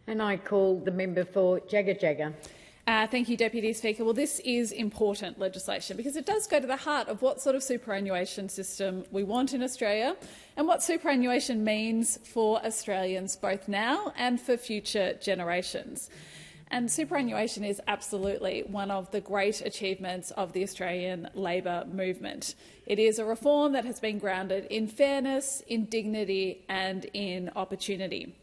And I call the member for Jagga. Thank you, Deputy Speaker. Well, this is important legislation because it does go to the heart of what sort of superannuation system we want in Australia and what superannuation means for Australians both now and for future generations. And superannuation is absolutely one of the great achievements of the Australian Labor movement. It is a reform that has been grounded in fairness, in dignity and in opportunity.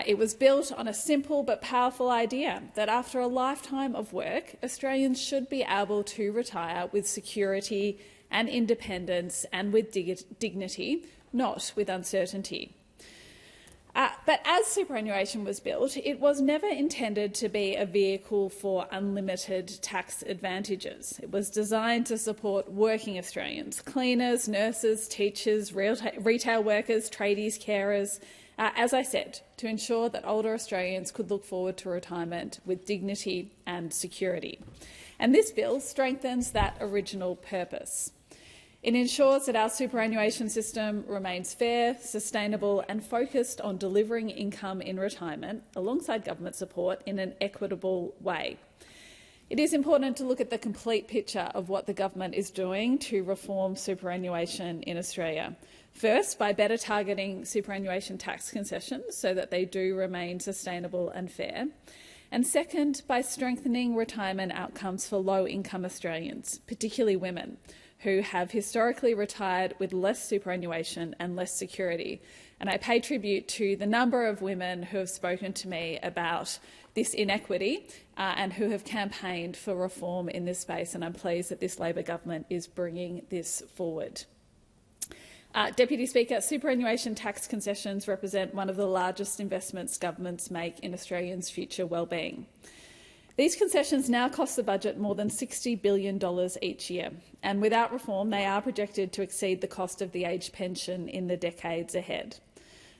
It was built on a simple but powerful idea that after a lifetime of work, Australians should be able to retire with security and independence and with dignity, not with uncertainty. But as superannuation was built, it was never intended to be a vehicle for unlimited tax advantages. It was designed to support working Australians, cleaners, nurses, teachers, retail workers, tradies, carers, as I said, to ensure that older Australians could look forward to retirement with dignity and security. And this bill strengthens that original purpose. It ensures that our superannuation system remains fair, sustainable and focused on delivering income in retirement alongside government support in an equitable way. It is important to look at the complete picture of what the government is doing to reform superannuation in Australia. First, by better targeting superannuation tax concessions so that they do remain sustainable and fair. And second, by strengthening retirement outcomes for low-income Australians, particularly women, who have historically retired with less superannuation and less security. And I pay tribute to the number of women who have spoken to me about this inequity and who have campaigned for reform in this space, and I'm pleased that this Labor government is bringing this forward. Deputy Speaker, superannuation tax concessions represent one of the largest investments governments make in Australians' future wellbeing. These concessions now cost the budget more than $60 billion each year, and without reform they are projected to exceed the cost of the age pension in the decades ahead.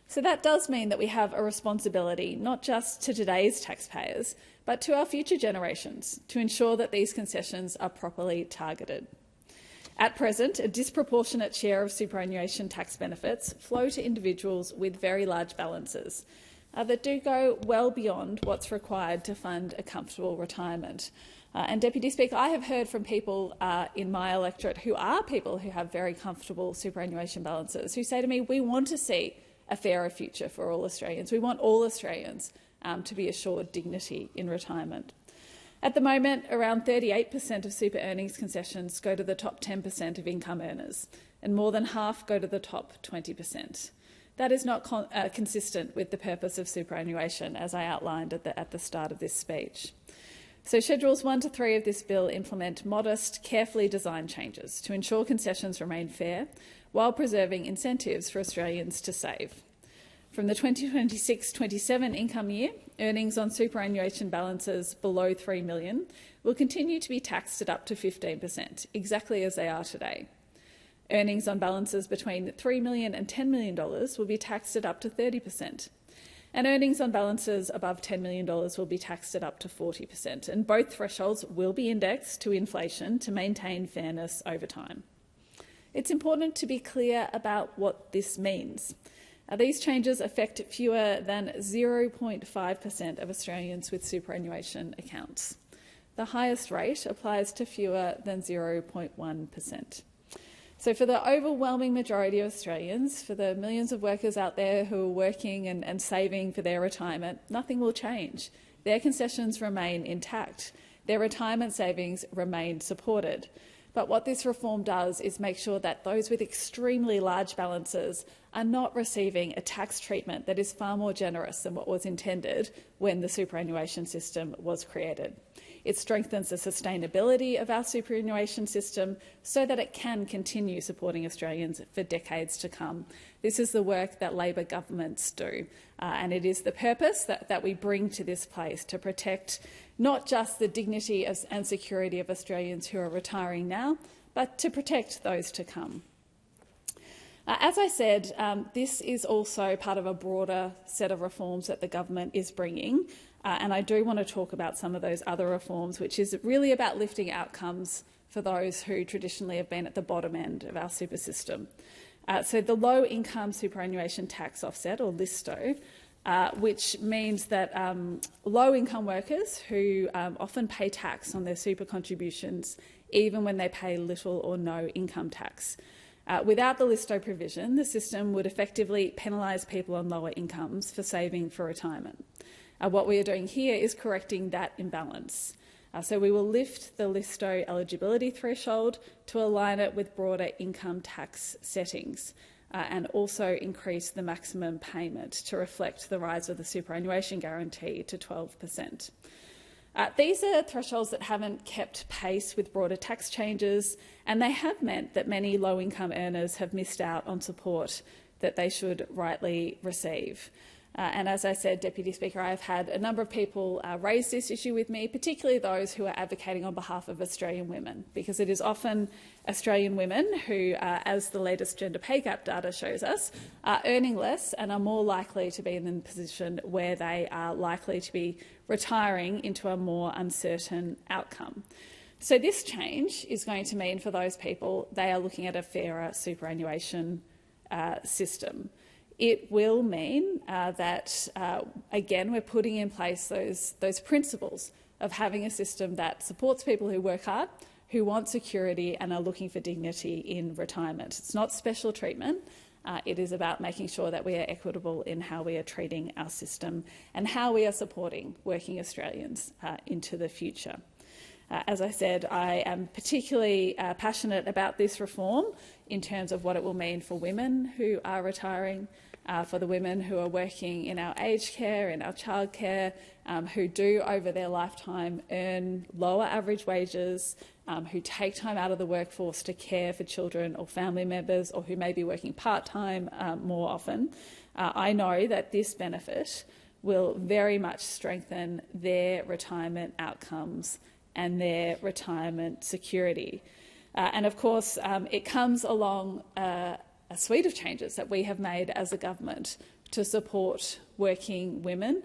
So that does mean that we have a responsibility not just to today's taxpayers, but to our future generations to ensure that these concessions are properly targeted. At present, a disproportionate share of superannuation tax benefits flow to individuals with very large balances that do go well beyond what's required to fund a comfortable retirement. And Deputy Speaker, I have heard from people in my electorate who are people who have very comfortable superannuation balances who say to me, we want to see a fairer future for all Australians. We want all Australians to be assured dignity in retirement. At the moment, around 38% of super earnings concessions go to the top 10% of income earners, and more than half go to the top 20%. That is not consistent with the purpose of superannuation, as I outlined at the start of this speech. So Schedules 1 to 3 of this bill implement modest, carefully designed changes to ensure concessions remain fair while preserving incentives for Australians to save. From the 2026-27 income year, earnings on superannuation balances below $3 million will continue to be taxed at up to 15%, exactly as they are today. Earnings on balances between $3 million and $10 million will be taxed at up to 30%, and earnings on balances above $10 million will be taxed at up to 40%, and both thresholds will be indexed to inflation to maintain fairness over time. It's important to be clear about what this means. These changes affect fewer than 0.5% of Australians with superannuation accounts. The highest rate applies to fewer than 0.1%. So for the overwhelming majority of Australians, for the millions of workers out there who are working and saving for their retirement, nothing will change. Their concessions remain intact. Their retirement savings remain supported. But what this reform does is make sure that those with extremely large balances are not receiving a tax treatment that is far more generous than what was intended when the superannuation system was created. It strengthens the sustainability of our superannuation system so that it can continue supporting Australians for decades to come. This is the work that Labor governments do, and it is the purpose that we bring to this place to protect not just the dignity and security of Australians who are retiring now, but to protect those to come. As I said, this is also part of a broader set of reforms that the government is bringing, and I do want to talk about some of those other reforms, which is really about lifting outcomes for those who traditionally have been at the bottom end of our super system. So the low-income superannuation tax offset, or LISTO, which means that low-income workers who often pay tax on their super contributions, even when they pay little or no income tax. Without the Listo provision, the system would effectively penalise people on lower incomes for saving for retirement. What we are doing here is correcting that imbalance. So we will lift the Listo eligibility threshold to align it with broader income tax settings, and also increase the maximum payment to reflect the rise of the superannuation guarantee to 12%. These are thresholds that haven't kept pace with broader tax changes, and they have meant that many low-income earners have missed out on support that they should rightly receive. And as I said, Deputy Speaker, I have had a number of people raise this issue with me, particularly those who are advocating on behalf of Australian women, because it is often Australian women who, as the latest gender pay gap data shows us, are earning less and are more likely to be in the position where they are likely to be retiring into a more uncertain outcome. So this change is going to mean for those people they are looking at a fairer superannuation system. It will mean that, again, we're putting in place those principles of having a system that supports people who work hard, who want security and are looking for dignity in retirement. It's not special treatment. It is about making sure that we are equitable in how we are treating our system and how we are supporting working Australians into the future. As I said, I am particularly passionate about this reform in terms of what it will mean for women who are retiring, for the women who are working in our aged care, in our childcare, who do over their lifetime earn lower average wages, who take time out of the workforce to care for children or family members, or who may be working part-time more often. I know that this benefit will very much strengthen their retirement outcomes and their retirement security. And of course, it comes along a suite of changes that we have made as a government to support working women,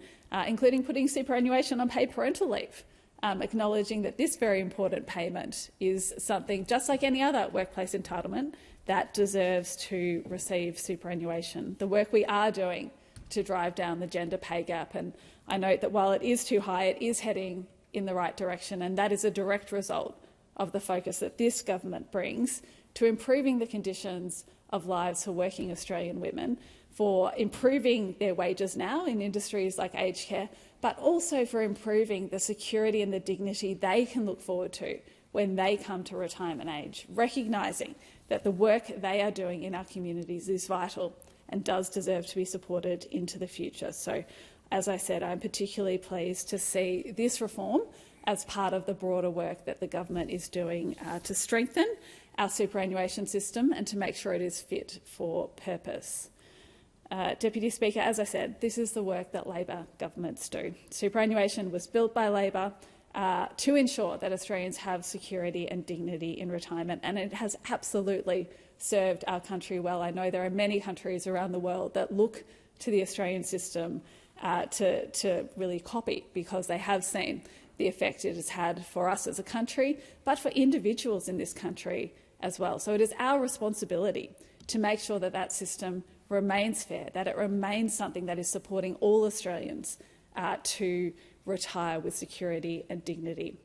including putting superannuation on paid parental leave, acknowledging that this very important payment is something, just like any other workplace entitlement, that deserves to receive superannuation. The work we are doing to drive down the gender pay gap, and I note that while it is too high, it is heading in the right direction, and that is a direct result of the focus that this government brings to improving the conditions of lives for working Australian women, for improving their wages now in industries like aged care, but also for improving the security and the dignity they can look forward to when they come to retirement age, recognising that the work they are doing in our communities is vital and does deserve to be supported into the future. So, as I said, I'm particularly pleased to see this reform as part of the broader work that the government is doing to strengthen our superannuation system and to make sure it is fit for purpose. Deputy Speaker, as I said, this is the work that Labor governments do. Superannuation was built by Labor to ensure that Australians have security and dignity in retirement, and it has absolutely served our country well. I know there are many countries around the world that look to the Australian system to really copy, because they have seen the effect it has had for us as a country, but for individuals in this country as well. So it is our responsibility to make sure that that system remains fair, that it remains something that is supporting all Australians to retire with security and dignity.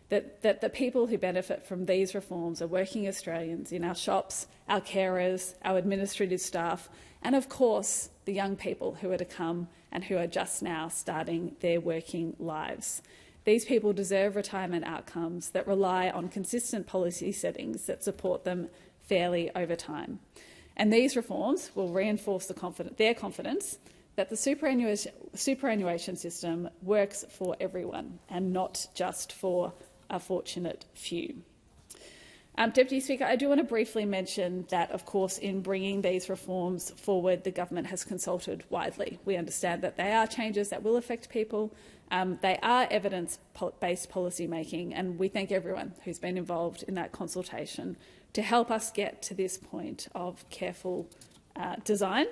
That the people who benefit from these reforms are working Australians in our shops, our carers, our administrative staff, and of course the young people who are to come and who are just now starting their working lives. These people deserve retirement outcomes that rely on consistent policy settings that support them fairly over time. And these reforms will reinforce their confidence that the superannuation system works for everyone and not just for a fortunate few. Deputy Speaker, I do want to briefly mention that, of course, in bringing these reforms forward, the government has consulted widely. We understand that they are changes that will affect people. They are evidence-based policy making, and we thank everyone who's been involved in that consultation to help us get to this point of careful design,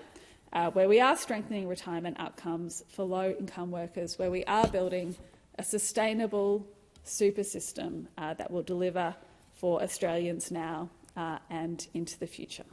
where we are strengthening retirement outcomes for low-income workers, where we are building a sustainable super system that will deliver for Australians now and into the future.